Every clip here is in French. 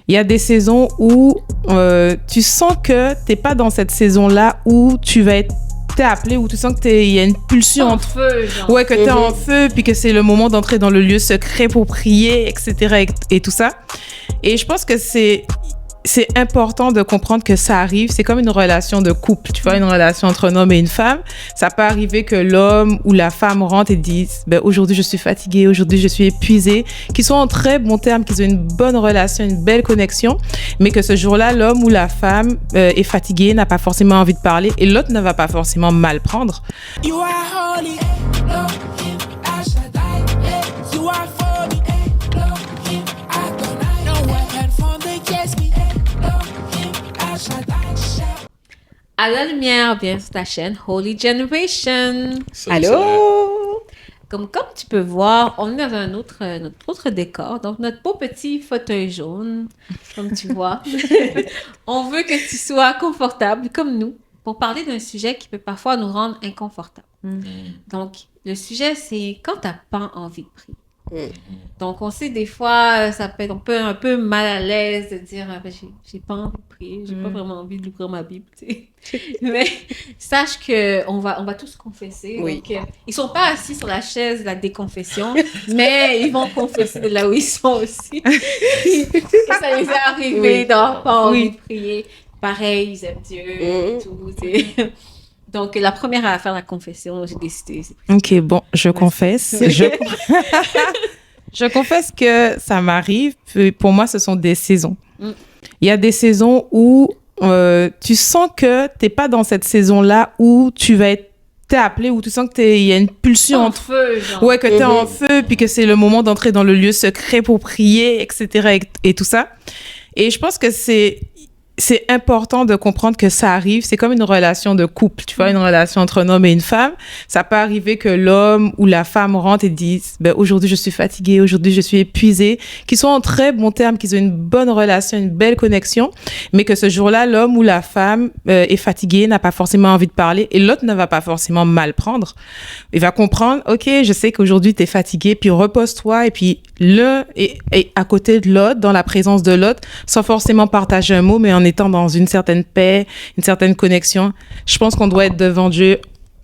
Il y a des saisons où tu sens que t'es pas dans cette saison-là où tu vas être t'es appelé, où tu sens que il y a une pulsion en feu, genre. Ouais, que t'es en feu, puis que c'est le moment d'entrer dans le lieu secret pour prier, etc. et tout ça. Et je pense que c'est important de comprendre que ça arrive. C'est comme une relation de couple, tu vois, une relation entre un homme et une femme. Ça peut arriver que l'homme ou la femme rentre et dise « aujourd'hui, je suis fatiguée, aujourd'hui, je suis épuisée », qu'ils soient en très bons termes, qu'ils aient une bonne relation, une belle connexion, mais que ce jour-là, l'homme ou la femme est fatigué, n'a pas forcément envie de parler et l'autre ne va pas forcément mal prendre. You are holy. À la lumière, bien sur ta chaîne Holy Generation. Allô? Comme tu peux voir, on est dans notre autre décor. Donc, notre beau petit fauteuil jaune, comme tu vois. On veut que tu sois confortable, comme nous, pour parler d'un sujet qui peut parfois nous rendre inconfortables. Donc, le sujet, c'est quand tu n'as pas envie de prier. Donc, on sait des fois, ça peut être un peu mal à l'aise de dire j'ai pas envie de prier, j'ai pas vraiment envie d'ouvrir ma Bible, tu sais. Mais sache que on va tous confesser. Oui. Donc, ils sont pas assis sur la chaise de la déconfession, mais ils vont confesser de là où ils sont aussi. Et ça les est arrivé d'avoir pas envie de prier. Pareil, ils aiment Dieu et tout, tu sais. Donc, la première à faire la confession, j'ai décidé. Ok, bon, je confesse. Je confesse que ça m'arrive. Pour moi, ce sont des saisons. Il y a des saisons où tu sens que t'es pas dans cette saison-là où t'es appelé, où tu sens que il y a une pulsion en feu, genre. Ouais, que t'es en feu, puis que c'est le moment d'entrer dans le lieu secret pour prier, etc. et tout ça. Et je pense que c'est important de comprendre que ça arrive. C'est comme une relation de couple, tu vois, une relation entre un homme et une femme. Ça peut arriver que l'homme ou la femme rentre et dise aujourd'hui, je suis fatiguée, aujourd'hui, je suis épuisée, qu'ils soient en très bons termes, qu'ils aient une bonne relation, une belle connexion, mais que ce jour-là, l'homme ou la femme est fatigué, n'a pas forcément envie de parler et l'autre ne va pas forcément mal prendre. Il va comprendre, OK, je sais qu'aujourd'hui, t'es fatigué, puis repose-toi, et puis l'un est à côté de l'autre, dans la présence de l'autre, sans forcément partager un mot, mais en étant dans une certaine paix, une certaine connexion. Je pense qu'on doit être devant Dieu.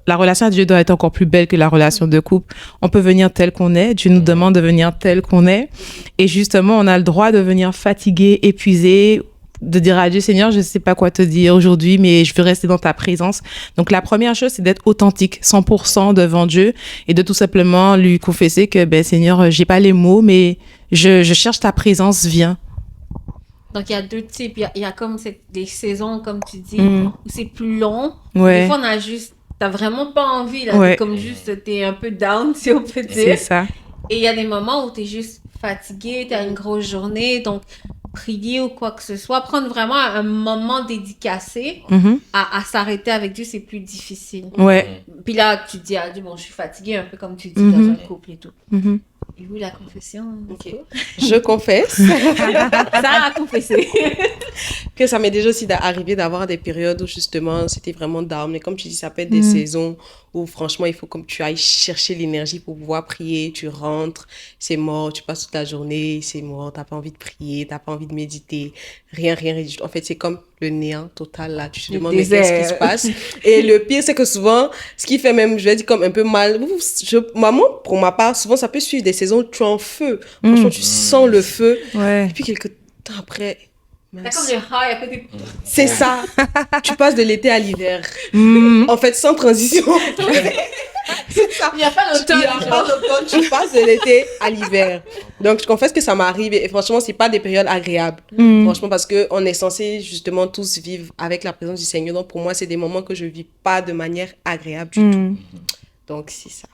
La relation à Dieu doit être encore plus belle que la relation de couple. On peut venir tel qu'on est. Dieu nous demande de venir tel qu'on est. Et justement, on a le droit de venir fatigué, épuisé, de dire à Dieu, Seigneur, je ne sais pas quoi te dire aujourd'hui, mais je veux rester dans ta présence. Donc, la première chose, c'est d'être authentique, 100% devant Dieu et de tout simplement lui confesser que, Seigneur, j'ai pas les mots, mais je cherche ta présence, viens. Donc, il y a deux types. Il y a comme des saisons, comme tu dis, où c'est plus long. Ouais. Des fois, t'as vraiment pas envie, là. Ouais. Comme juste, t'es un peu down, si on peut dire. C'est ça. Et il y a des moments où t'es juste fatigué, t'as une grosse journée. Donc, prier ou quoi que ce soit, prendre vraiment un moment dédicacé à s'arrêter avec Dieu, c'est plus difficile. Ouais. Puis là, tu dis à Dieu, bon, je suis fatiguée, un peu comme tu dis dans un couple et tout. Et vous, la confession? Ok. Je confesse. Ça a confessé. Que ça m'est déjà aussi arrivé d'avoir des périodes où justement c'était vraiment down. Mais comme tu dis, ça peut être des saisons où franchement il faut comme tu ailles chercher l'énergie pour pouvoir prier. Tu rentres, c'est mort, tu passes toute la journée, c'est mort, t'as pas envie de prier, t'as pas envie de méditer, rien. En fait, c'est comme le néant total là. Tu te demandes mais qu'est-ce qui se passe. Et le pire, c'est que souvent, ce qui fait même, je vais dire comme un peu mal, pour ma part, souvent ça peut suivre des saisons où tu es en feu. Franchement, tu sens le feu. Ouais. Et puis quelques temps après, t'as comme le high à côté. C'est ça. Tu passes de l'été à l'hiver. En fait, sans transition. C'est ça. Il n'y a pas d'automne. Tu passes de l'été à l'hiver. Donc, je confesse que ça m'arrive. Et franchement, c'est pas des périodes agréables. Franchement, parce qu'on est censé justement tous vivre avec la présence du Seigneur. Donc, pour moi, c'est des moments que je vis pas de manière agréable du tout. Donc, c'est ça.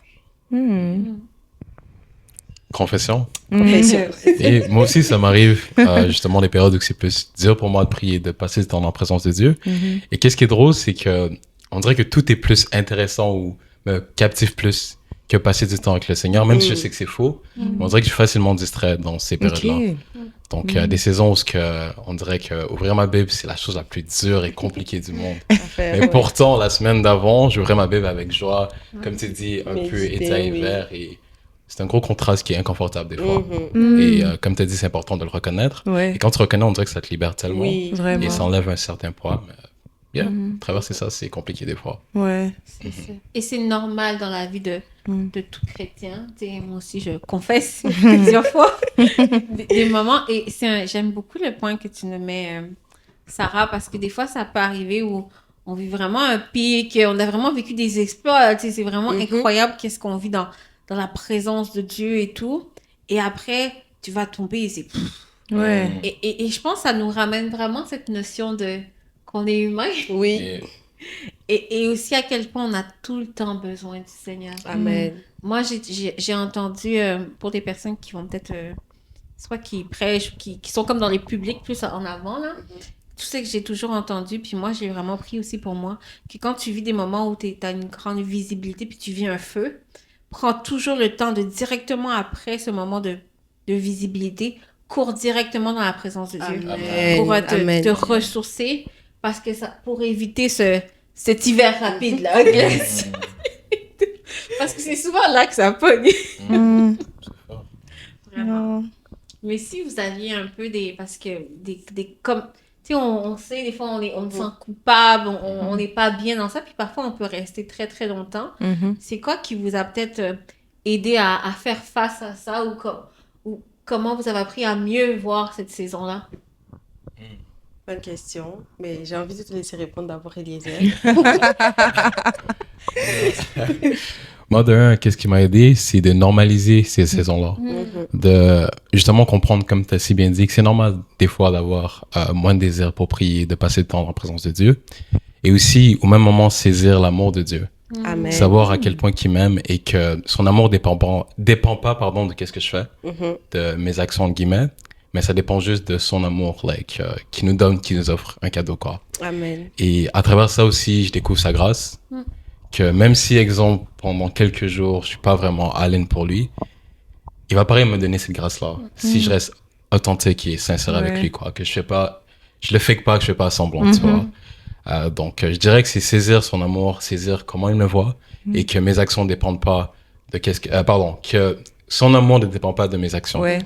Confession. Et moi aussi, ça m'arrive justement les périodes où c'est plus dur pour moi de prier, de passer du temps en présence de Dieu. Et qu'est-ce qui est drôle, c'est que on dirait que tout est plus intéressant ou me captive plus que passer du temps avec le Seigneur, même si je sais que c'est faux. On dirait que je suis facilement distrait dans ces périodes-là. Okay. Donc, il y a des saisons où on dirait que ouvrir ma Bible, c'est la chose la plus dure et compliquée du monde. Mais pourtant, la semaine d'avant, j'ouvrais ma Bible avec joie, comme tu dis, un peu été à hiver et c'est un gros contraste qui est inconfortable des fois. Mhm. Et comme tu as dit, c'est important de le reconnaître. Ouais, Et quand tu reconnais, on dirait que ça te libère tellement. Oui. vraiment. Et ça enlève un certain poids. Mais, traverser ça, c'est compliqué des fois. Ouais. C'est ça. Et c'est normal dans la vie de tout chrétien. Tu sais, moi aussi, je confesse plusieurs fois des moments. Et j'aime beaucoup le point que tu nous mets, Sarah, parce que des fois, ça peut arriver où on vit vraiment un pic, on a vraiment vécu des exploits. Tu sais, c'est vraiment incroyable qu'est-ce qu'on vit dans la présence de Dieu et tout. Et après, tu vas tomber et c'est... Ouais. Et je pense que ça nous ramène vraiment cette notion de qu'on est humain. Oui. Et Et aussi à quel point on a tout le temps besoin du Seigneur. Amen. Moi, j'ai entendu, pour des personnes qui vont peut-être, soit qui prêchent, qui sont comme dans les publics plus en avant, là, tout ce que j'ai toujours entendu, puis moi, j'ai vraiment pris aussi pour moi, que quand tu vis des moments où tu as une grande visibilité, puis tu vis un feu, prends toujours le temps de directement après ce moment de visibilité, cours directement dans la présence de Dieu. Amen. Pour Amen. te ressourcer, parce que ça, pour éviter cet hiver rapide, là, parce que c'est souvent là que ça pogne. Mm. Vraiment. Non. Mais si vous aviez un peu parce que comme, tu sais, on sait, des fois, on se sent coupable, on n'est pas bien dans ça, puis parfois, on peut rester très, très longtemps. Mhm. C'est quoi qui vous a peut-être aidé à faire face à ça, ou comment vous avez appris à mieux voir cette saison-là? Bonne question. Mais j'ai envie de te laisser répondre d'abord, Eliezer. moi, de un, qu'est-ce qui m'a aidé, c'est de normaliser ces saisons-là. De justement comprendre, comme tu as si bien dit, que c'est normal des fois d'avoir moins de désir pour prier, de passer le temps en présence de Dieu. Et aussi, au même moment, saisir l'amour de Dieu. Amen. Savoir à quel point il m'aime et que son amour dépend pas de qu'est-ce que je fais, Mhm. de mes actions, entre guillemets, mais ça dépend juste de son amour, qui nous donne, qui nous offre un cadeau, quoi. Amen. Et à travers ça aussi, je découvre sa grâce. Que même si, exemple, pendant quelques jours, je suis pas vraiment all-in pour lui, il va pareil me donner cette grâce-là. Si je reste authentique et sincère avec Ouais. lui, quoi. Que je le fake pas, que je fais pas semblant, tu vois. Donc, je dirais que c'est saisir son amour, saisir comment il me voit et que mes actions ne dépendent pas de que son amour ne dépend pas de mes actions. Ouais.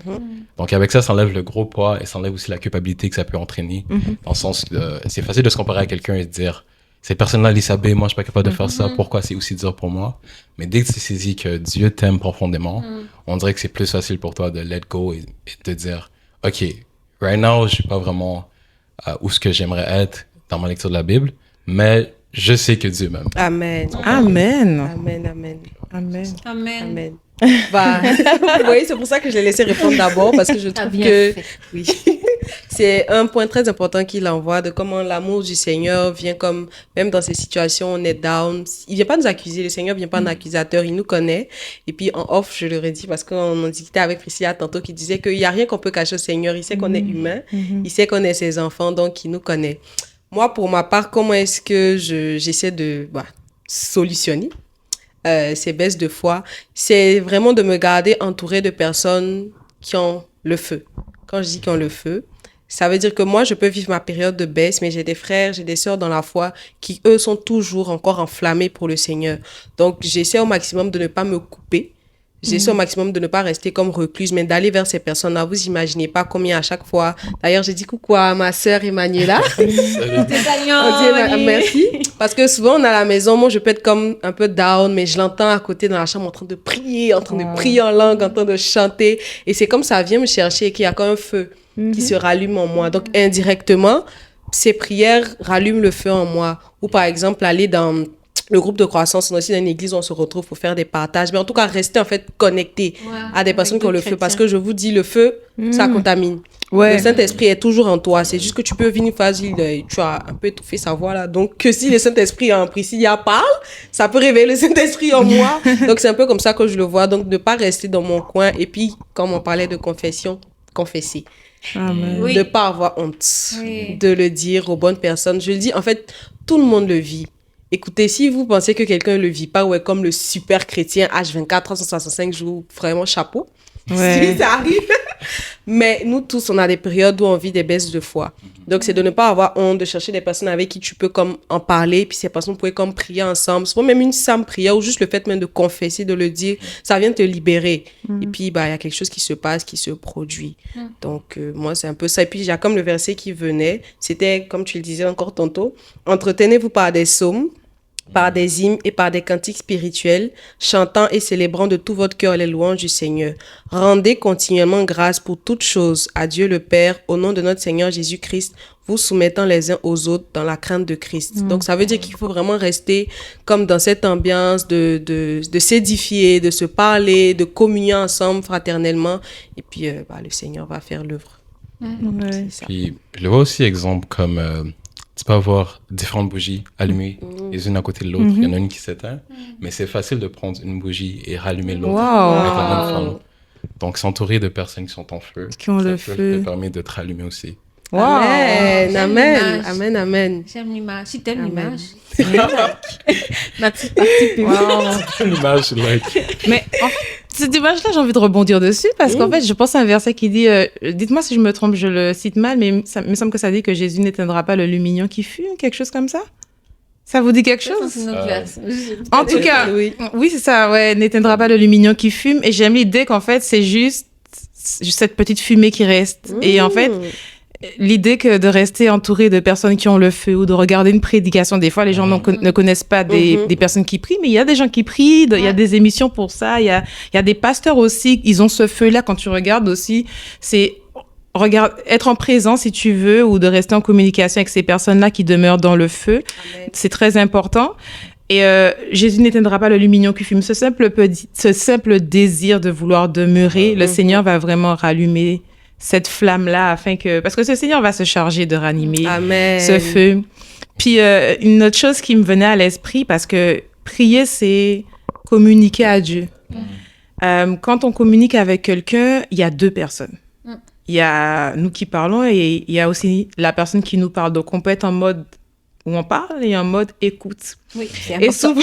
Donc, avec ça, ça enlève le gros poids et ça enlève aussi la culpabilité que ça peut entraîner. Dans le sens que c'est facile de se comparer à quelqu'un et de dire, cette personne-là, Elisabeth, moi, je suis pas capable de faire ça. Pourquoi c'est aussi dur pour moi? Mais dès que tu saisis que Dieu t'aime profondément, on dirait que c'est plus facile pour toi de let go et de dire, OK, right now, je suis pas vraiment où ce que j'aimerais être dans ma lecture de la Bible, mais je sais que Dieu m'aime. Amen. Amen. Amen. Amen. Amen. Amen. Amen. Bah, vous voyez, c'est pour ça que je l'ai laissé répondre d'abord, parce que je T'as trouve bien que fait. oui, c'est un point très important qu'il envoie de comment l'amour du Seigneur vient comme, même dans ces situations, on est down. Il vient pas nous accuser, le Seigneur vient pas un accusateur, il nous connaît. Et puis en off, je le redis parce qu'on en discutait avec Priscilla tantôt qui disait qu'il y a rien qu'on peut cacher au Seigneur. Il sait qu'on est humain, il sait qu'on est ses enfants, donc il nous connaît. Moi, pour ma part, comment est-ce que j'essaie de solutionner ces baisses de foi, c'est vraiment de me garder entourée de personnes qui ont le feu. Quand je dis qui ont le feu, ça veut dire que moi, je peux vivre ma période de baisse, mais j'ai des frères, j'ai des sœurs dans la foi qui, eux, sont toujours encore enflammés pour le Seigneur. Donc, j'essaie au maximum de ne pas me couper. J'essaie au maximum de ne pas rester comme recluse, mais d'aller vers ces personnes-là. Vous imaginez pas combien à chaque fois. D'ailleurs, j'ai dit coucou à ma sœur Emmanuela. T'es gagnant, On dit Manu. merci. Parce que souvent, on est à la maison, moi, je peux être comme un peu down, mais je l'entends à côté dans la chambre en train de prier, en langue, en train de chanter. Et c'est comme ça vient me chercher et qu'il y a comme un feu qui se rallume en moi. Donc, indirectement, ces prières rallument le feu en moi. Ou par exemple, aller dans le groupe de croissance, on est aussi dans une église où on se retrouve pour faire des partages. Mais en tout cas, rester en fait connecté à des personnes qui ont le feu. Parce que je vous dis, le feu, ça contamine. Ouais. Le Saint-Esprit est toujours en toi. C'est juste que tu peux venir une phase où tu as un peu étouffé sa voix là. Donc, que si le Saint-Esprit en Priscilla parle, ça peut réveiller le Saint-Esprit en moi. Donc, c'est un peu comme ça que je le vois. Donc, ne pas rester dans mon coin. Et puis, comme on parlait de confession, confesser. Amen. Oui. De ne pas avoir honte Oui. de le dire aux bonnes personnes. Je le dis, en fait, tout le monde le vit. Écoutez, si vous pensez que quelqu'un ne le vit pas ou est comme le super chrétien H24, 365 jours, vraiment chapeau. Ouais. Si ça arrive, Mais nous tous, on a des périodes où on vit des baisses de foi. Donc, c'est de ne pas avoir honte, de chercher des personnes avec qui tu peux comme en parler, puis ces personnes pourraient comme prier ensemble. Souvent, même une simple prière ou juste le fait même de confesser, de le dire, ça vient te libérer. Et puis, bah, il y a quelque chose qui se passe, qui se produit. Donc, moi, c'est un peu ça. Et puis, il y a comme le verset qui venait, c'était, comme tu le disais encore tantôt, « Entretenez-vous par des psaumes, par des hymnes et par des cantiques spirituels, chantant et célébrant de tout votre cœur les louanges du Seigneur. Rendez continuellement grâce pour toutes choses à Dieu le Père, au nom de notre Seigneur Jésus-Christ, vous soumettant les uns aux autres dans la crainte de Christ. » Donc, ça veut dire qu'il faut vraiment rester comme dans cette ambiance de s'édifier, de se parler, de communier ensemble fraternellement. Et puis, bah, le Seigneur va faire l'œuvre. C'est ça. Puis, je le vois aussi exemple comme tu peux avoir différentes bougies allumées les unes à côté de l'autre. Il y en a une qui s'éteint, mais c'est facile de prendre une bougie et rallumer l'autre avec la même flamme. Donc, s'entourer de personnes qui sont en feu, Qui ont le ça feu. te permet de te rallumer aussi. Wow. Amen, J'aime amen, l'image. amen, amen. J'aime l'image. Si t'aimes Amen. l'image. Ma petite partie publique. L'image, like. Mais en fait, cette image-là, j'ai envie de rebondir dessus parce qu'en fait, je pense à un verset qui dit, dites-moi si je me trompe, je le cite mal, mais ça me semble que ça dit que Jésus n'éteindra pas le lumignon qui fume, quelque chose comme ça. Ça vous dit quelque chose? C'est une autre version. En tout cas, Oui. oui, c'est ça, ouais, n'éteindra pas le lumignon qui fume. Et j'aime l'idée qu'en fait, c'est juste cette petite fumée qui reste. Et en fait, l'idée que de rester entouré de personnes qui ont le feu ou de regarder une prédication, des fois, les gens ne connaissent pas des personnes qui prient, mais il y a des gens qui prient, il y a des émissions pour ça, il y a des pasteurs aussi, ils ont ce feu-là. Quand tu regardes aussi, c'est être en présence, si tu veux, ou de rester en communication avec ces personnes-là qui demeurent dans le feu. Amen. C'est très important. Et Jésus n'éteindra pas le lumignon qui fume. Ce simple désir de vouloir demeurer, le Seigneur va vraiment rallumer cette flamme-là afin que... Parce que ce Seigneur va se charger de ranimer Amen. ce feu. Puis une autre chose qui me venait à l'esprit, parce que prier, c'est communiquer à Dieu. Quand on communique avec quelqu'un, il y a deux personnes. Il y a nous qui parlons et il y a aussi la personne qui nous parle. Donc, on peut être en mode où on parle et en mode écoute. Oui, c'est Et important.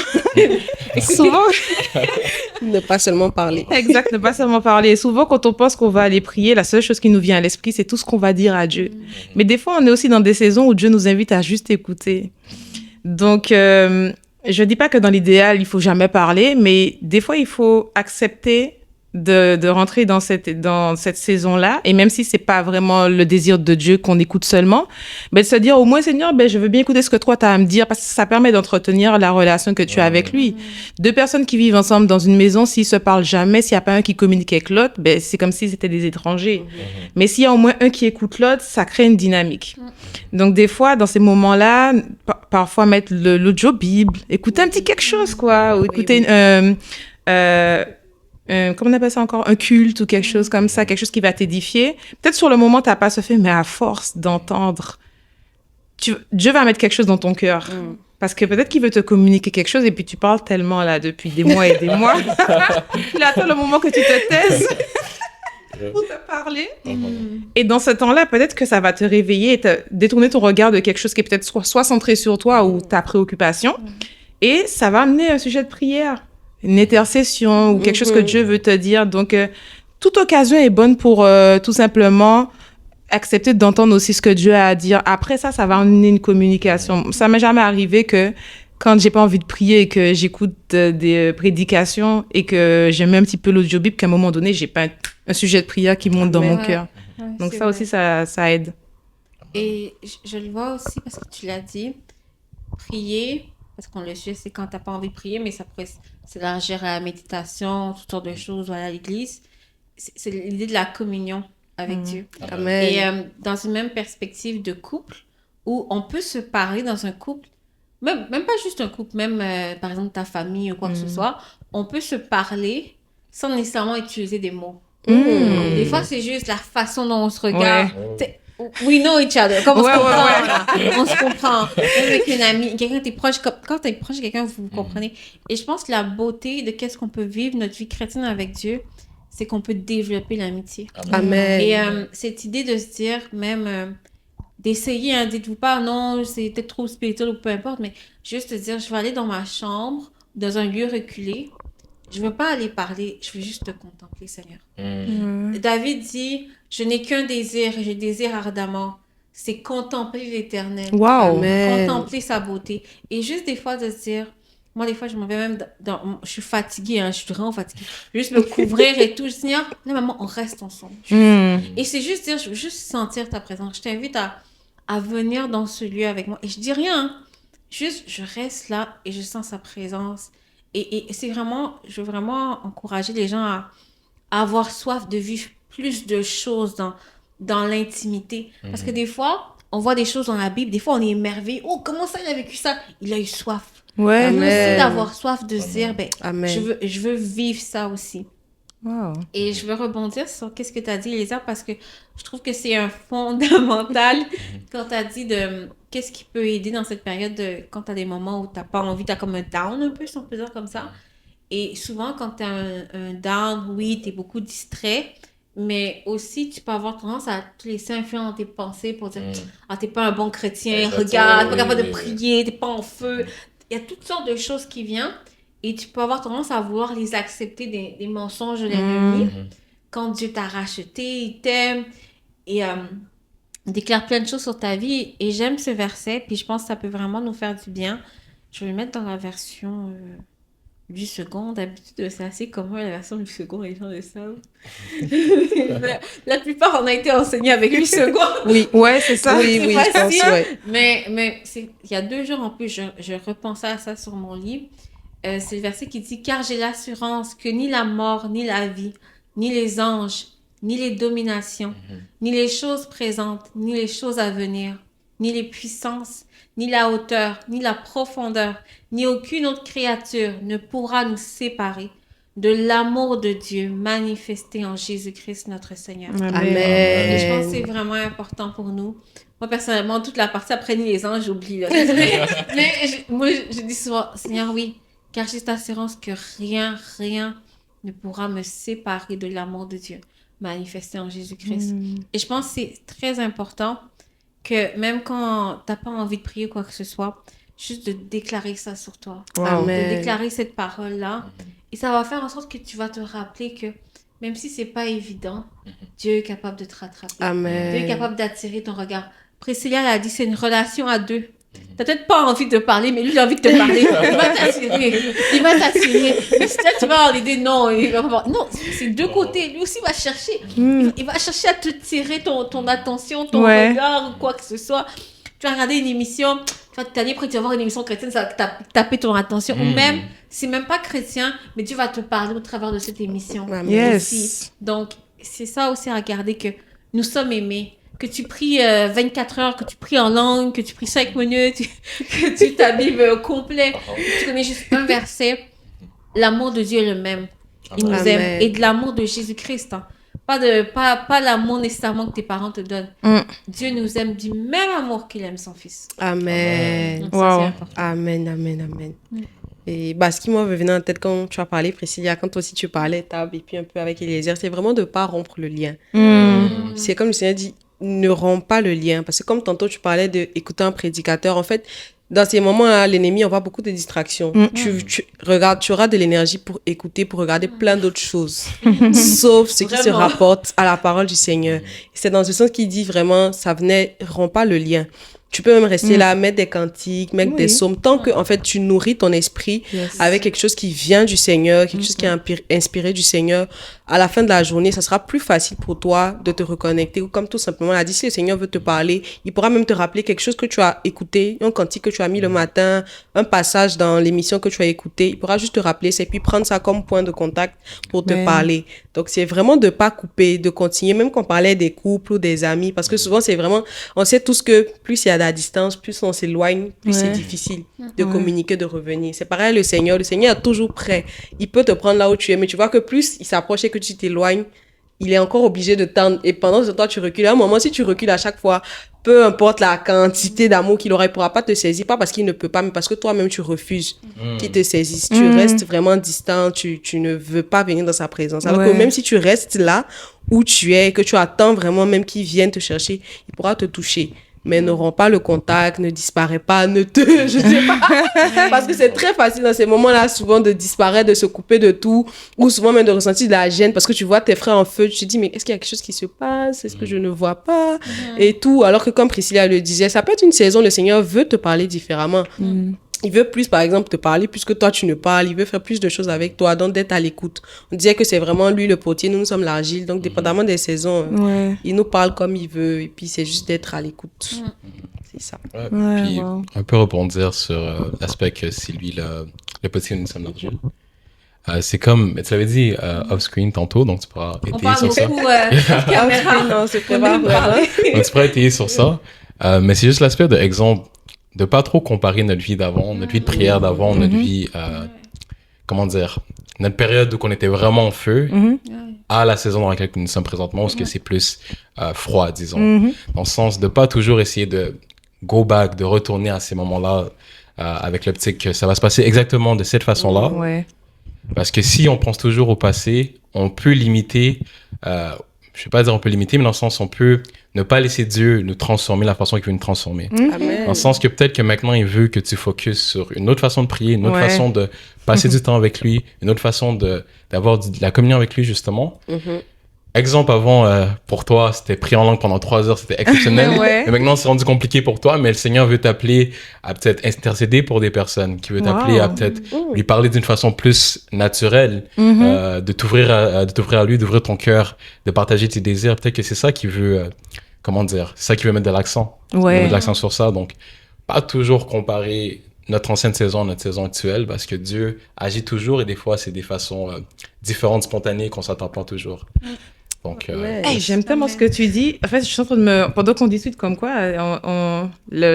souvent, Ne pas seulement parler. exact, ne pas seulement parler. Et souvent, quand on pense qu'on va aller prier, la seule chose qui nous vient à l'esprit, c'est tout ce qu'on va dire à Dieu. Mais des fois, on est aussi dans des saisons où Dieu nous invite à juste écouter. Donc, je dis pas que dans l'idéal, il faut jamais parler, mais des fois, il faut accepter de rentrer dans cette saison-là. Et même si c'est pas vraiment le désir de Dieu qu'on écoute seulement, ben, de se dire au moins, Seigneur, ben, je veux bien écouter ce que toi, tu as à me dire, parce que ça permet d'entretenir la relation que tu as avec lui. Deux personnes qui vivent ensemble dans une maison, s'ils se parlent jamais, s'il y a pas un qui communique avec l'autre, ben, c'est comme si c'était des étrangers. Mais s'il y a au moins un qui écoute l'autre, ça crée une dynamique. Donc, des fois, dans ces moments-là, parfois mettre l'audio Bible, écouter un petit quelque chose, quoi, ou écouter comment on appelle ça encore? Un culte ou quelque chose comme ça, quelque chose qui va t'édifier. Peut-être sur le moment, t'as pas ce fait, mais à force d'entendre, Dieu va mettre quelque chose dans ton cœur. Parce que peut-être qu'il veut te communiquer quelque chose et puis tu parles tellement là depuis des mois et des mois. Il attend le moment que tu te taises pour te parler. Et dans ce temps-là, peut-être que ça va te réveiller et détourner ton regard de quelque chose qui est peut-être soit centré sur toi ou ta préoccupation. Et ça va amener un sujet de prière, une intercession ou quelque chose que Dieu veut te dire. Donc, toute occasion est bonne pour tout simplement accepter d'entendre aussi ce que Dieu a à dire. Après ça, ça va amener une communication. Ça m'est jamais arrivé que quand j'ai pas envie de prier et que j'écoute des prédications et que j'aime un petit peu l'audio Bible, qu'à un moment donné, j'ai pas un sujet de prière qui monte dans mon cœur. Ouais, Donc c'est ça vrai. aussi, ça aide. Et je le vois aussi parce que tu l'as dit, prier, parce qu'on le sait, c'est quand t'as pas envie de prier, mais ça pourrait s'élargir à la méditation, toutes sortes de choses, ou à l'église. C'est l'idée de la communion avec Dieu. Amen. Et dans une même perspective de couple, où on peut se parler dans un couple, même pas juste un couple, même par exemple ta famille ou quoi que ce soit, on peut se parler sans nécessairement utiliser des mots. Des fois, c'est juste la façon dont on se regarde. T'sais, we know each other. Comme on se comprend, là. On se comprend. Même avec une amie, quelqu'un, t'es proche, quand t'es proche de quelqu'un, vous vous comprenez. Et je pense que la beauté de qu'est-ce qu'on peut vivre, notre vie chrétienne avec Dieu, c'est qu'on peut développer l'amitié. Amen. Et cette idée de se dire, même, d'essayer, hein, dites-vous pas, non, c'est peut-être trop spirituel ou peu importe, mais juste de dire, je vais aller dans ma chambre, dans un lieu reculé, je veux pas aller parler, je veux juste te contempler, Seigneur. Ouais. David dit, je n'ai qu'un désir et je désire ardemment, c'est contempler l'Éternel. Wow. Amen. Contempler sa beauté. Et juste des fois de se dire, moi des fois je m'en vais même je suis fatiguée, hein, je suis vraiment fatiguée. Juste me couvrir et tout. Je dis, Seigneur, là maman, on reste ensemble. Et c'est juste dire, je veux juste sentir ta présence. Je t'invite à venir dans ce lieu avec moi. Et je dis rien, hein. Juste je reste là et je sens sa présence. Et c'est vraiment, je veux vraiment encourager les gens à avoir soif de vivre plus de choses dans l'intimité. Parce que des fois, on voit des choses dans la Bible, des fois on est émerveillé. Oh, comment ça, il a vécu ça? Il a eu soif. Ouais. Nous aussi, Amen. d'avoir soif de se dire, ben, Amen. je veux vivre ça aussi. Wow. Et je veux rebondir sur qu'est-ce que tu as dit, Elisa, parce que je trouve que c'est un fondamental quand tu as dit de qu'est-ce qui peut aider dans cette période quand tu as des moments où tu n'as pas envie, tu as comme un down un peu, si on peut dire comme ça. Et souvent, quand tu as un down, oui, tu es beaucoup distrait, mais aussi tu peux avoir tendance à te laisser influer dans tes pensées pour dire ah, t'es pas un bon chrétien, Exactement, regarde, pas oui, capable oui, de oui. prier, t'es pas en feu. Il y a toutes sortes de choses qui viennent et tu peux avoir tendance à vouloir les accepter des mensonges de l'ennemi. Quand Dieu t'a racheté, il t'aime et déclare plein de choses sur ta vie. Et j'aime ce verset, puis je pense que ça peut vraiment nous faire du bien. Je vais le mettre dans la version 8 secondes. D'habitude, c'est assez commun la version 8 secondes, les gens le savent. La plupart, on a été enseignés avec 8 secondes. Oui. Ouais, c'est ça. Oui, C'est oui, je pense, facile. ouais. Mais il y a 2 jours en plus, je repensais à ça sur mon livre. C'est le verset qui dit « Car j'ai l'assurance que ni la mort, ni la vie, ni les anges, ni les dominations, ni les choses présentes, ni les choses à venir, ni les puissances, ni la hauteur, ni la profondeur, ni aucune autre créature ne pourra nous séparer de l'amour de Dieu manifesté en Jésus-Christ notre Seigneur. » Et je pense que c'est Amen. vraiment important pour nous. Moi, personnellement, toute la partie après ni les anges, j'oublie. Là. Mais moi, je dis souvent, Seigneur, oui, car j'ai cette assurance que rien ne pourra me séparer de l'amour de Dieu manifesté en Jésus-Christ. Et je pense que c'est très important que même quand tu n'as pas envie de prier quoi que ce soit, juste de déclarer ça sur toi. Wow. Amen. De déclarer cette parole-là. Et ça va faire en sorte que tu vas te rappeler que même si c'est pas évident, Dieu est capable de te rattraper. Amen. Dieu est capable d'attirer ton regard. Priscilla l'a dit, c'est une relation à 2. T'as peut-être pas envie de parler, mais lui, il a envie de te parler. Il va t'attirer. Il va t'attirer. Mais si là, tu vas avoir l'idée, non, il va pas. Non, c'est 2 côtés. Lui aussi va chercher. Il va chercher à te tirer ton attention, ton regard ou quoi que ce soit. Tu vas regarder une émission, tu vas t'aller, après tu vas voir une émission chrétienne, ça va taper ton attention. Ou même, c'est même pas chrétien, mais Dieu va te parler au travers de cette émission. Amen. Yes. Aussi. Donc, c'est ça aussi à regarder que nous sommes aimés. Que tu pries 24 heures, que tu pries en langue, que tu pries 5 minutes, que tu t'habilles complet, que tu connais juste un verset. L'amour de Dieu est le même. Il nous Amen. aime. Et de l'amour de Jésus-Christ. Hein. Pas l'amour nécessairement que tes parents te donnent. Dieu nous aime du même amour qu'il aime son fils. Amen. Donc, ça, Wow. c'est important. Amen, amen, amen. Et bah, ce qui moi me venait en tête quand tu as parlé, Priscilla, quand aussi tu parlais, Tab, et puis un peu avec Eliezer, c'est vraiment de ne pas rompre le lien. C'est comme le Seigneur dit, ne romps pas le lien. Parce que comme tantôt tu parlais d'écouter un prédicateur, en fait, dans ces moments-là, l'ennemi envoie beaucoup de distractions. Regardes, tu auras de l'énergie pour écouter, pour regarder plein d'autres choses. Sauf ce qui se Vraiment. rapporte à la parole du Seigneur. C'est dans ce sens qu'il dit vraiment, ça venait, rompt pas le lien. Tu peux même rester là, mettre des cantiques, mettre des psaumes, tant que, en fait, tu nourris ton esprit avec quelque chose qui vient du Seigneur, quelque chose qui est inspiré du Seigneur. À la fin de la journée, ça sera plus facile pour toi de te reconnecter. Ou comme tout simplement, l'a dit, si le Seigneur veut te parler, il pourra même te rappeler quelque chose que tu as écouté, un cantique que tu as mis le matin, un passage dans l'émission que tu as écouté. Il pourra juste te rappeler ça et puis prendre ça comme point de contact pour te parler. Donc, c'est vraiment de pas couper, de continuer, même quand on parlait des couples ou des amis, parce que souvent, c'est vraiment, on sait tous que plus il y a de la distance, plus on s'éloigne, plus c'est difficile de communiquer, de revenir. C'est pareil, le Seigneur est toujours prêt. Il peut te prendre là où tu es, mais tu vois que plus il s'approche et que tu t'éloignes, il est encore obligé de tendre. Et pendant ce temps, tu recules. À un moment, si tu recules à chaque fois, peu importe la quantité d'amour qu'il aura, il ne pourra pas te saisir. Pas parce qu'il ne peut pas, mais parce que toi-même, tu refuses qu'il te saisisse. Tu restes vraiment distant. Tu ne veux pas venir dans sa présence. Alors que même si tu restes là où tu es, que tu attends vraiment même qu'il vienne te chercher, il pourra te toucher. mais ne romps pas le contact, ne disparais pas, je sais pas. Parce que c'est très facile dans ces moments-là, souvent, de disparaître, de se couper de tout, ou souvent même de ressentir de la gêne, parce que tu vois tes frères en feu, tu te dis, mais est-ce qu'il y a quelque chose qui se passe? Est-ce que je ne vois pas? Et tout. Alors que comme Priscilla le disait, ça peut être une saison, le Seigneur veut te parler différemment. Il veut plus, par exemple, te parler plus que toi, tu ne parles. Il veut faire plus de choses avec toi, donc d'être à l'écoute. On disait que c'est vraiment lui le potier, nous sommes l'argile. Donc, dépendamment des saisons, il nous parle comme il veut. Et puis, c'est juste d'être à l'écoute. C'est ça. Ouais, Ouais, puis, wow. un peu rebondir sur l'aspect que Sylvie, le petit nous sommes l'argile. C'est comme, tu l'avais dit off-screen tantôt, donc tu pourras On étayer parle sur ça. beaucoup Ah, non, c'est On pas aime vraiment. parler. Donc, tu pourras étayer sur ça. Mais c'est juste l'aspect de exemple, de pas trop comparer notre vie d'avant, notre vie de prière d'avant, notre vie, comment dire, notre période où on était vraiment en feu, à la saison dans laquelle nous sommes présentement, où est-ce que c'est plus froid, disons. Dans le sens de pas toujours essayer de go back, de retourner à ces moments-là avec l'optique que ça va se passer exactement de cette façon-là. Ouais. Parce que si on pense toujours au passé, on peut limiter, je vais pas dire on peut limiter, mais dans le sens on peut ne pas laisser Dieu nous transformer la façon qu'il veut nous transformer. Amen. Dans le sens que peut-être que maintenant il veut que tu focuses sur une autre façon de prier, une autre Ouais. façon de passer du temps avec lui, une autre façon d'avoir de la communion avec lui justement. Exemple, avant, pour toi, c'était prier en langue pendant 3 heures, c'était exceptionnel. Ouais. Et maintenant, c'est rendu compliqué pour toi, mais le Seigneur veut t'appeler à peut-être intercéder pour des personnes, qui veut t'appeler à peut-être lui parler d'une façon plus naturelle, de t'ouvrir à lui, d'ouvrir ton cœur, de partager tes désirs. Peut-être que c'est ça qu'il veut, comment dire, c'est ça qu'il veut mettre de l'accent. Il veut Ouais. mettre de l'accent sur ça. Donc, pas toujours comparer notre ancienne saison à notre saison actuelle, parce que Dieu agit toujours et des fois, c'est des façons différentes, spontanées, qu'on s'attend pas toujours. Donc, Ouais. Hey, j'aime tellement ce que tu dis. En fait, je suis en train de me... Pendant qu'on discute comme quoi,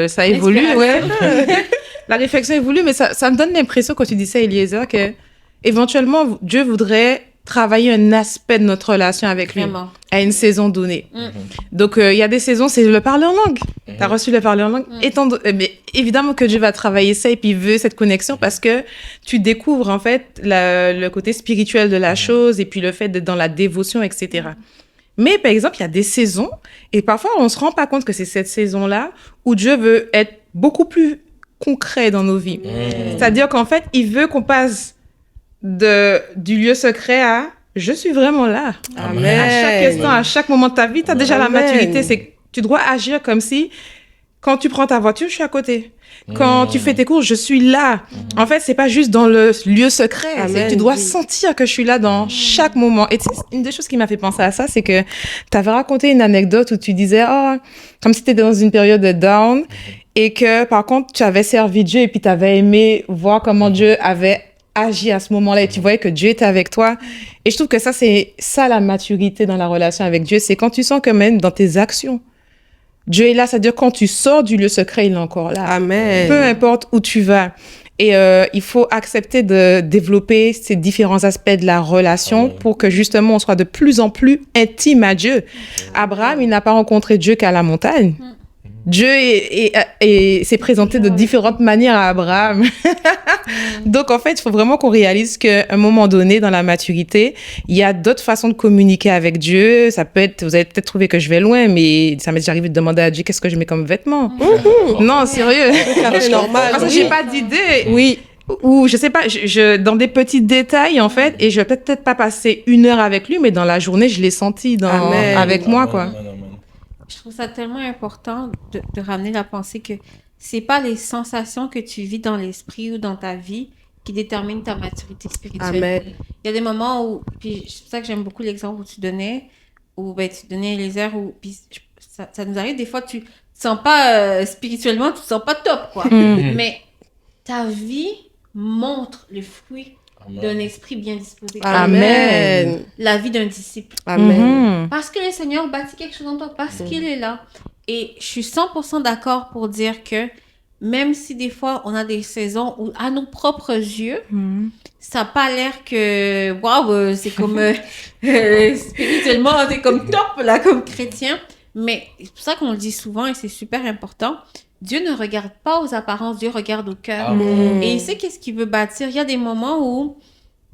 ça évolue, ouais. La réflexion évolue, mais ça me donne l'impression, quand tu dis ça, Eliezer, que éventuellement, Dieu voudrait travailler un aspect de notre relation avec lui Vraiment. à une saison donnée. Donc, il y a des saisons, c'est le parler en langue. Tu as reçu le parler en langue. Mais évidemment que Dieu va travailler ça et puis il veut cette connexion parce que tu découvres, en fait, le côté spirituel de la chose et puis le fait d'être dans la dévotion, etc. Mais, par exemple, il y a des saisons et parfois, on se rend pas compte que c'est cette saison-là où Dieu veut être beaucoup plus concret dans nos vies. C'est-à-dire qu'en fait, il veut qu'on passe du lieu secret à je suis vraiment là. Amen. À chaque instant, à chaque moment de ta vie, tu as déjà la Amen. maturité. C'est que tu dois agir comme si, quand tu prends ta voiture, je suis à côté. Quand tu fais tes courses, je suis là. En fait, c'est pas juste dans le lieu secret. C'est Amen, que tu dois oui. sentir que je suis là dans chaque moment. Et une des choses qui m'a fait penser à ça, c'est que tu avais raconté une anecdote où tu disais, comme si tu étais dans une période de down et que, par contre, tu avais servi Dieu et puis tu avais aimé voir comment Dieu avait agi à ce moment-là et tu voyais que Dieu était avec toi. Et je trouve que ça, c'est ça la maturité dans la relation avec Dieu. C'est quand tu sens que même dans tes actions, Dieu est là. C'est-à-dire quand tu sors du lieu secret, il est encore là. Amen. Peu importe où tu vas. Et il faut accepter de développer ces différents aspects de la relation pour que justement on soit de plus en plus intime à Dieu. Abraham, il n'a pas rencontré Dieu qu'à la montagne. Dieu s'est présenté de différentes manières à Abraham. Donc, en fait, il faut vraiment qu'on réalise qu'à un moment donné, dans la maturité, il y a d'autres façons de communiquer avec Dieu. Ça peut être, vous allez peut-être trouver que je vais loin, mais ça m'est déjà arrivé de demander à Dieu qu'est-ce que je mets comme vêtements. Non, sérieux. C'est normal. Parce que oui. j'ai pas d'idée. Oui. Ou je sais pas, dans des petits détails, en fait, et je vais peut-être pas passer 1 heure avec lui, mais dans la journée, je l'ai senti Amen. avec moi, quoi. Je trouve ça tellement important de ramener la pensée que c'est pas les sensations que tu vis dans l'esprit ou dans ta vie qui déterminent ta maturité spirituelle. Amen. Il y a des moments où, puis c'est pour ça que j'aime beaucoup l'exemple où tu donnais les airs où, puis ça nous arrive des fois, tu te sens pas spirituellement, tu te sens pas top, quoi. Mais ta vie montre le fruit d'un esprit bien disposé. Amen. La vie d'un disciple. Amen. Mhm. Parce que le Seigneur bâtit quelque chose en toi, parce qu'il est là. Et je suis 100% d'accord pour dire que même si des fois on a des saisons où à nos propres yeux, ça n'a pas l'air que waouh, c'est comme spirituellement, c'est comme top là, comme chrétien. Mais c'est pour ça qu'on le dit souvent et c'est super important. Dieu ne regarde pas aux apparences, Dieu regarde au cœur. Et il sait qu'est-ce qu'il veut bâtir. Il y a des moments où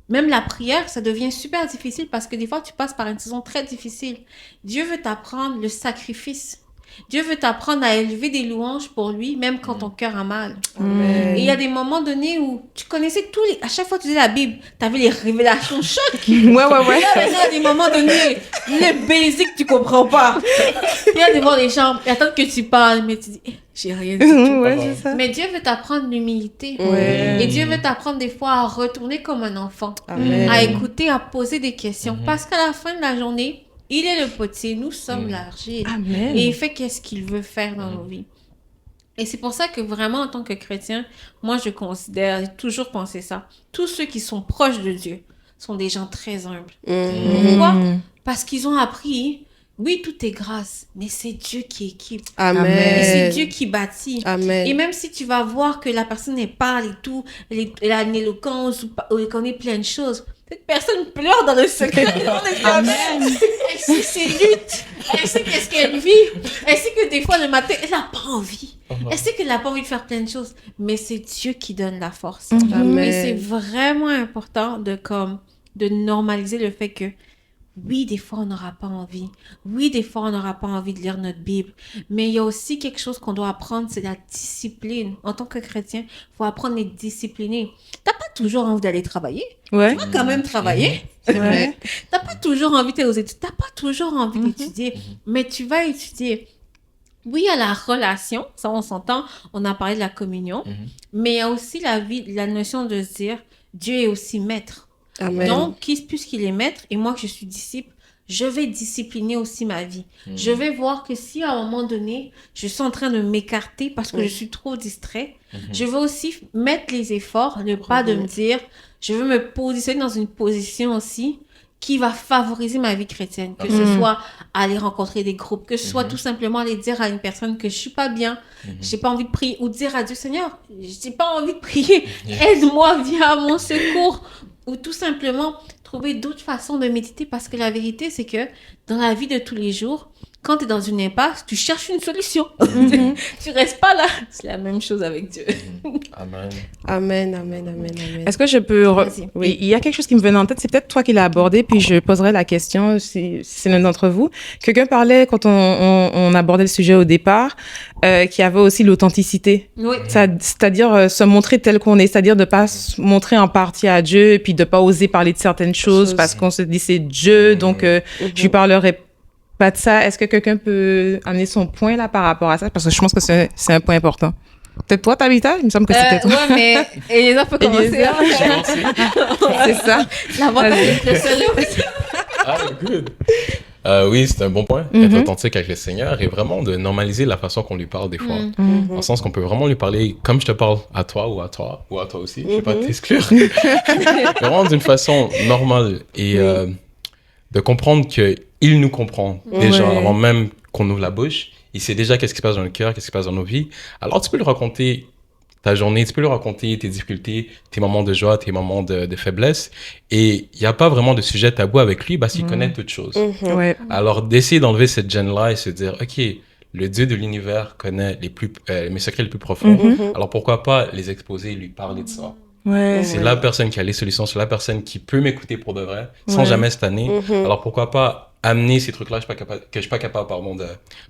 même la prière, ça devient super difficile parce que des fois, tu passes par une saison très difficile. Dieu veut t'apprendre le sacrifice. Dieu veut t'apprendre à élever des louanges pour lui, même quand ton cœur a mal. Amen. Et il y a des moments donnés où tu connaissais à chaque fois que tu lisais la Bible, tu avais les révélations choc. Ouais. Là, il y a des moments donnés, les basics, tu comprends pas. Il y a des moments, les gens attendent que tu parles, mais tu dis, j'ai rien dit. Ouais, c'est ça. Mais Dieu veut t'apprendre l'humilité. Ouais. Et Dieu veut t'apprendre des fois à retourner comme un enfant, Amen. à écouter, à poser des questions. Parce qu'à la fin de la journée, il est le potier, nous sommes l'argile. Amen. Et il fait qu'est-ce qu'il veut faire dans nos vies. Et c'est pour ça que vraiment, en tant que chrétien, moi, je considère, j'ai toujours pensé ça, tous ceux qui sont proches de Dieu sont des gens très humbles. Pourquoi? Parce qu'ils ont appris, oui, tout est grâce, mais c'est Dieu qui équipe. Amen. Et c'est Dieu qui bâtit. Amen. Et même si tu vas voir que la personne elle parle et tout, elle a une éloquence ou elle connaît plein de choses, cette personne pleure dans le secret. Amen. Elle sait ses luttes. Elle sait qu'est-ce qu'elle vit. Elle sait que des fois le matin, elle n'a pas envie. Elle sait qu'elle n'a pas envie de faire plein de choses. Mais c'est Dieu qui donne la force. Amen. Et c'est vraiment important de normaliser le fait que oui, des fois, on n'aura pas envie. Oui, des fois, on n'aura pas envie de lire notre Bible. Mais il y a aussi quelque chose qu'on doit apprendre, c'est la discipline. En tant que chrétien, il faut apprendre à être discipliné. T'as pas toujours envie d'aller travailler. Ouais. Tu vas quand même travailler. Ouais. T'as pas toujours envie d'aller aux études. T'as pas toujours envie d'étudier. Mais tu vas étudier. Oui, il y a la relation. Ça, on s'entend. On a parlé de la communion. Mais il y a aussi la notion de se dire, Dieu est aussi maître. Amen. Donc, puisqu'il est maître et moi que je suis disciple, je vais discipliner aussi ma vie. Je vais voir que si à un moment donné, je suis en train de m'écarter parce que je suis trop distrait, je vais aussi mettre les efforts, ne pas de me dire, je veux me positionner dans une position aussi qui va favoriser ma vie chrétienne. Que ce soit aller rencontrer des groupes, que ce soit tout simplement aller dire à une personne que je suis pas bien, j'ai pas envie de prier, ou dire à Dieu, Seigneur, j'ai pas envie de prier, aide-moi, viens à mon secours. Ou tout simplement trouver d'autres façons de méditer parce que la vérité, c'est que dans la vie de tous les jours, quand tu es dans une impasse, tu cherches une solution. Tu restes pas là. C'est la même chose avec Dieu. Amen. Amen, amen, amen, amen. Est-ce que je peux... Vas-y. Oui, il y a quelque chose qui me venait en tête. C'est peut-être toi qui l'as abordé, puis je poserai la question si c'est l'un d'entre vous. Quelqu'un parlait, quand on abordait le sujet au départ, qu'il y avait aussi l'authenticité. Oui. C'est-à-dire se montrer tel qu'on est, c'est-à-dire de ne pas se montrer en partie à Dieu, et puis de ne pas oser parler de certaines choses parce qu'on se dit c'est Dieu, donc je lui parlerai pas de ça. Est-ce que quelqu'un peut amener son point là par rapport à ça? Parce que je pense que c'est un point important. Peut-être toi, Tabitha? Il me semble que c'était toi. Ouais, mais Eliezer peut commencer. Eliezer. C'est ça. L'avantage d'être le seul. Ah, good. Oui, c'est un bon point. Être authentique avec le Seigneur et vraiment de normaliser la façon qu'on lui parle des fois. Dans le sens qu'on peut vraiment lui parler comme je te parle à toi ou à toi aussi. Je ne vais pas t'exclure. Vraiment d'une façon normale et de comprendre qu'il nous comprend déjà avant même qu'on ouvre la bouche. Il sait déjà qu'est-ce qui se passe dans le cœur, qu'est-ce qui se passe dans nos vies. Alors tu peux lui raconter ta journée, tu peux lui raconter tes difficultés, tes moments de joie, tes moments de faiblesse. Et il n'y a pas vraiment de sujet tabou avec lui parce qu'il connaît toutes choses. Ouais. Alors d'essayer d'enlever cette gêne-là et se dire, OK, le Dieu de l'univers connaît mes secrets les plus profonds. Alors pourquoi pas les exposer et lui parler de ça? Ouais. C'est la personne qui a les solutions, c'est la personne qui peut m'écouter pour de vrai, sans jamais se tanner. Alors pourquoi pas amener ces trucs-là que je suis pas capable de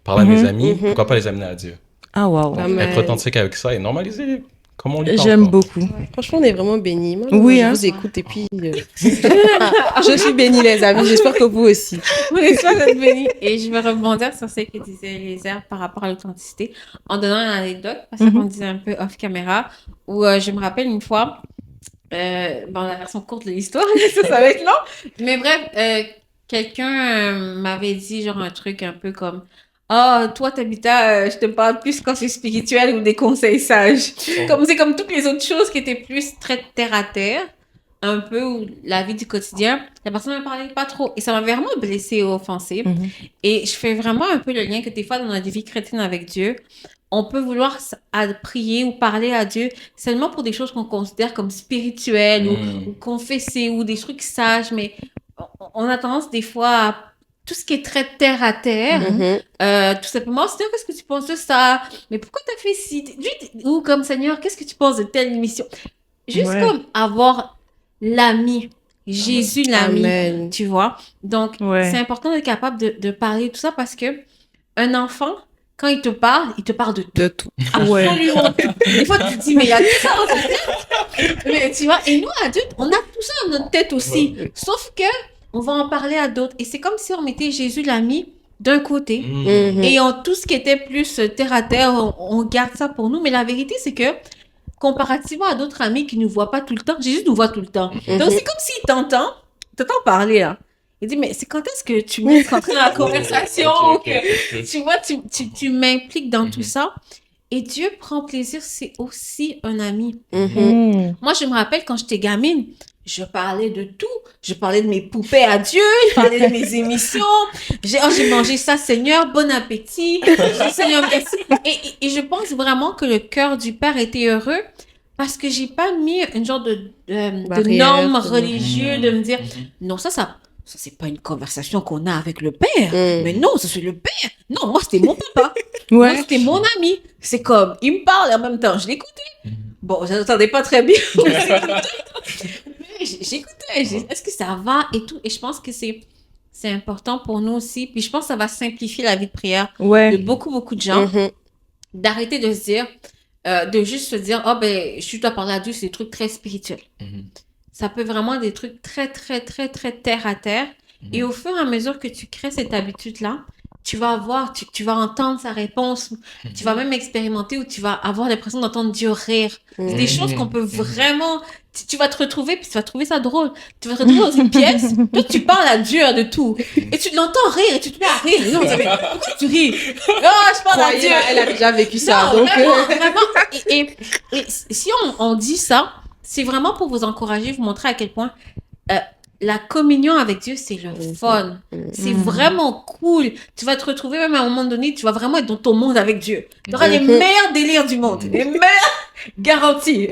parler à mes amis, pourquoi pas les amener à Dieu? Ah, wow. Amen. Être authentique avec ça et normaliser comment on lui parle. J'aime quoi. beaucoup. Franchement, on est vraiment bénis. Moi, Oui, je hein. vous écoute et puis je suis bénie, les amis. J'espère que vous aussi. Oui, soit d'être béni. Et je vais rebondir sur ce que disait Eliezer par rapport à l'authenticité en donnant une anecdote, parce qu'on disait un peu off caméra, où je me rappelle une fois, bon, la version courte de l'histoire, ça va être long, mais bref, quelqu'un m'avait dit genre un truc un peu comme ah, toi, Tabitha, je te parle plus quand c'est spirituel ou des conseils sages. C'est comme toutes les autres choses qui étaient plus très terre à terre, un peu, ou la vie du quotidien. La personne ne me parlait pas trop. Et ça m'a vraiment blessée et offensée. Et je fais vraiment un peu le lien que des fois, dans notre vie chrétienne avec Dieu, on peut vouloir prier ou parler à Dieu seulement pour des choses qu'on considère comme spirituelles ou confesser ou des trucs sages. Mais on a tendance des fois à tout ce qui est très terre à terre, tout simplement, Seigneur, qu'est-ce que tu penses de ça? Mais pourquoi t'as fait ci? Ou comme Seigneur, qu'est-ce que tu penses de telle émission? Juste comme avoir l'ami, Jésus l'ami, Amen. tu vois? Donc, c'est important d'être capable de parler de tout ça parce que un enfant, quand il te parle de tout. De tout. Absolument tout. Des fois, tu te dis, mais il y a tout ça dans ta tête. Mais tu vois, et nous, adultes, on a tout ça dans notre tête aussi. Sauf que, on va en parler à d'autres. Et c'est comme si on mettait Jésus l'ami d'un côté. Mhm. Et tout ce qui était plus terre à terre, on garde ça pour nous. Mais la vérité, c'est que, comparativement à d'autres amis qui ne nous voient pas tout le temps, Jésus nous voit tout le temps. Donc, c'est comme s'il t'entend parler, là. Il dit, mais c'est quand est-ce que tu m'entres dans la conversation? Tu vois, tu m'impliques dans tout ça. Et Dieu prend plaisir, c'est aussi un ami. Mhm. Moi, je me rappelle quand j'étais gamine, je parlais de tout. Je parlais de mes poupées à Dieu, je parlais de mes émissions. J'ai mangé ça, Seigneur, bon appétit. Seigneur, merci. Et je pense vraiment que le cœur du Père était heureux parce que j'ai pas mis une genre de Barrière. normes religieuses de me dire, non, ça c'est pas une conversation qu'on a avec le Père. Mais non, ça c'est le Père. Non, moi c'était mon papa. Moi c'était mon ami. C'est comme, il me parle et en même temps je l'écoutais. Bon, je n'entendais pas très bien. Mais j'écoutais. Est-ce que ça va et tout. Et je pense que c'est important pour nous aussi. Puis je pense que ça va simplifier la vie de prière de beaucoup de gens. Mhm. D'arrêter de se dire, de juste se dire, oh ben, je dois parler à Dieu, c'est des trucs très spirituels. Ça peut vraiment être des trucs très terre à terre. Et au fur et à mesure que tu crées cette habitude-là, tu vas voir, tu vas entendre sa réponse. Tu vas même expérimenter ou tu vas avoir l'impression d'entendre Dieu rire. C'est des choses qu'on peut vraiment... Tu vas te retrouver, puis tu vas trouver ça drôle. Tu vas te retrouver dans une pièce, toi tu parles à Dieu de tout. Et tu l'entends rire, et tu te mets à rire. Non, pourquoi tu ris? Ah, je parle à Dieu. Elle a déjà vécu ça. Non, Donc, vraiment. Et si on dit ça, c'est vraiment pour vous encourager, vous montrer à quel point la communion avec Dieu, c'est le fun. C'est vraiment cool. Tu vas te retrouver même à un moment donné, tu vas vraiment être dans ton monde avec Dieu. Tu auras les meilleurs délires du monde. Les meilleurs garantis.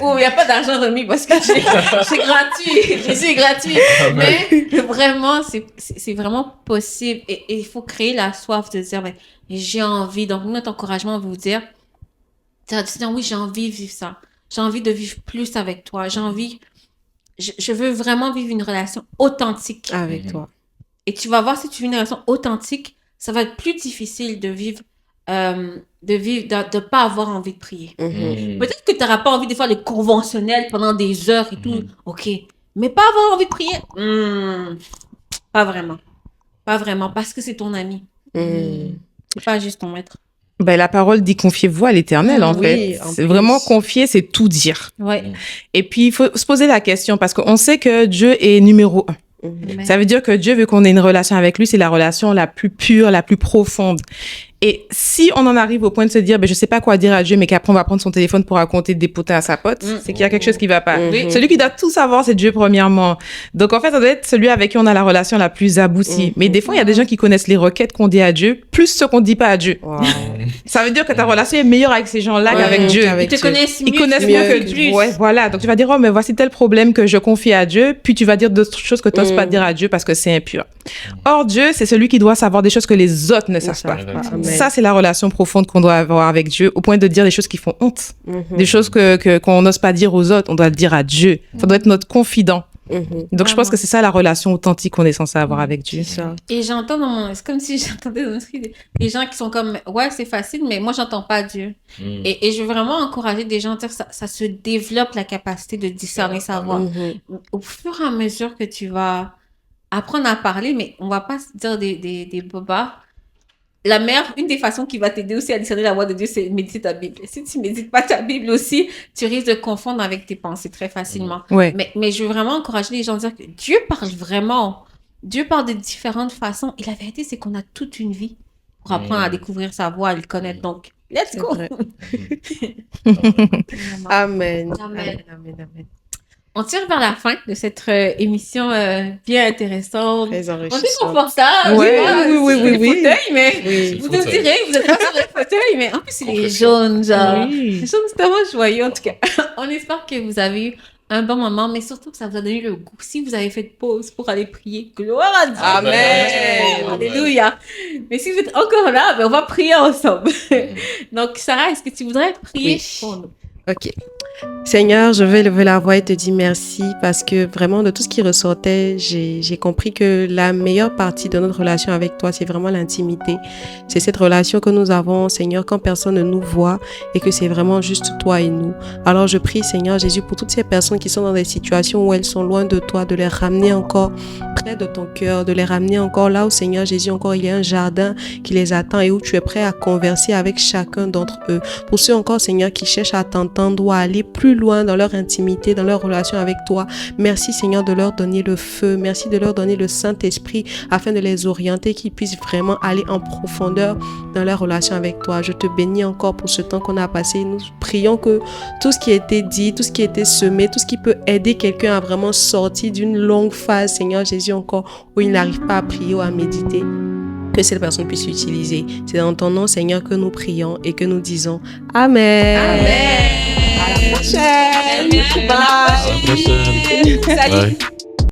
Oh, il n'y a pas d'argent remis parce que c'est gratuit. Jésus est gratuit. Mais vraiment, c'est vraiment possible. Et il faut créer la soif de dire, ben, j'ai envie. Donc, notre encouragement, on va vous dire, oui, j'ai envie de vivre ça. J'ai envie de vivre plus avec toi. J'ai envie... Je veux vraiment vivre une relation authentique avec toi. Et tu vas voir, si tu vis une relation authentique, ça va être plus difficile de vivre, de pas avoir envie de prier. Peut-être que tu n'auras pas envie de faire le conventionnel pendant des heures et tout. OK. Mais pas avoir envie de prier, pas vraiment. Pas vraiment, parce que c'est ton ami. C'est pas juste ton maître. Ben, la parole dit confiez-vous à l'Éternel, en Oui, fait. en C'est plus. vraiment confier, c'est tout dire. Ouais. Et puis, il faut se poser la question parce qu'on sait que Dieu est numéro 1. Amen. Ça veut dire que Dieu veut qu'on ait une relation avec lui. C'est la relation la plus pure, la plus profonde. Et si on en arrive au point de se dire, ben, je sais pas quoi dire à Dieu, mais qu'après on va prendre son téléphone pour raconter des potins à sa pote, c'est qu'il y a quelque chose qui va pas. Celui qui doit tout savoir, c'est Dieu premièrement. Donc en fait, ça doit être celui avec qui on a la relation la plus aboutie. Mais des fois, il y a des gens qui connaissent les requêtes qu'on dit à Dieu, plus ce qu'on dit pas à Dieu. Wow. Ça veut dire que ta relation est meilleure avec ces gens-là qu'avec Dieu. Ils te connaissent mieux. Ils connaissent mieux mieux que plus. Ouais, voilà. Donc tu vas dire, oh, mais voici tel problème que je confie à Dieu, puis tu vas dire d'autres choses que tu n'oses pas dire à Dieu parce que c'est impur. Or, Dieu, c'est celui qui doit savoir des choses que les autres ne savent pas. Amen. Ça, c'est la relation profonde qu'on doit avoir avec Dieu, au point de dire des choses qui font honte. Des choses qu'on n'ose pas dire aux autres, on doit le dire à Dieu. Ça doit être notre confident. Donc, je pense que c'est ça la relation authentique qu'on est censé avoir avec Dieu. Et j'entends c'est comme si j'entendais dans des gens qui sont comme, ouais, c'est facile, mais moi, j'entends pas Dieu. Et je veux vraiment encourager des gens à dire que ça se développe la capacité de discerner sa voix. Au fur et à mesure que tu vas apprendre à parler, mais on va pas se dire des bobas. Une des façons qui va t'aider aussi à discerner la voix de Dieu, c'est méditer ta Bible. Si tu médites pas ta Bible aussi, tu risques de confondre avec tes pensées très facilement. Ouais. Mais je veux vraiment encourager les gens à dire que Dieu parle vraiment. Dieu parle de différentes façons. Et la vérité, c'est qu'on a toute une vie pour apprendre à découvrir sa voix, à le connaître. Donc, let's go! Amen. Amen. On tire vers la fin de cette émission bien intéressante. Très On est enrichissant. confortable. Ouais, oui. Les fauteuils, mais Oui. vous nous direz, vous êtes pas sur le fauteuil, mais en plus, c'est les jaunes, genre. Les jaunes, c'est tellement joyeux, en tout cas. On espère que vous avez eu un bon moment, mais surtout que ça vous a donné le goût. Si vous avez fait de pause pour aller prier, gloire à Dieu. Amen. Alléluia. Mais si vous êtes encore là, ben on va prier ensemble. Donc, Sarah, est-ce que tu voudrais prier Oui. pour nous? Ok. Seigneur, je vais lever la voix et te dire merci parce que vraiment de tout ce qui ressortait, j'ai compris que la meilleure partie de notre relation avec toi, c'est vraiment l'intimité. C'est cette relation que nous avons, Seigneur, quand personne ne nous voit et que c'est vraiment juste toi et nous. Alors je prie, Seigneur Jésus, pour toutes ces personnes qui sont dans des situations où elles sont loin de toi, de les ramener encore près de ton cœur, de les ramener encore là où, Seigneur Jésus, encore il y a un jardin qui les attend et où tu es prêt à converser avec chacun d'entre eux. Pour ceux encore, Seigneur, qui cherchent à t'entendre ou à aller plus loin dans leur intimité, dans leur relation avec toi, merci, Seigneur, de leur donner le feu. Merci de leur donner le Saint-Esprit afin de les orienter, qu'ils puissent vraiment aller en profondeur dans leur relation avec toi. Je te bénis encore pour ce temps qu'on a passé. Nous prions que tout ce qui a été dit, tout ce qui a été semé, tout ce qui peut aider quelqu'un à vraiment sortir d'une longue phase, Seigneur Jésus, encore où il n'arrive pas à prier ou à méditer, que cette personne puisse utiliser. C'est dans ton nom, Seigneur, que nous prions et que nous disons Amen. Amen. À la prochaine. Amen. Bye. À la prochaine. Salut. Bye.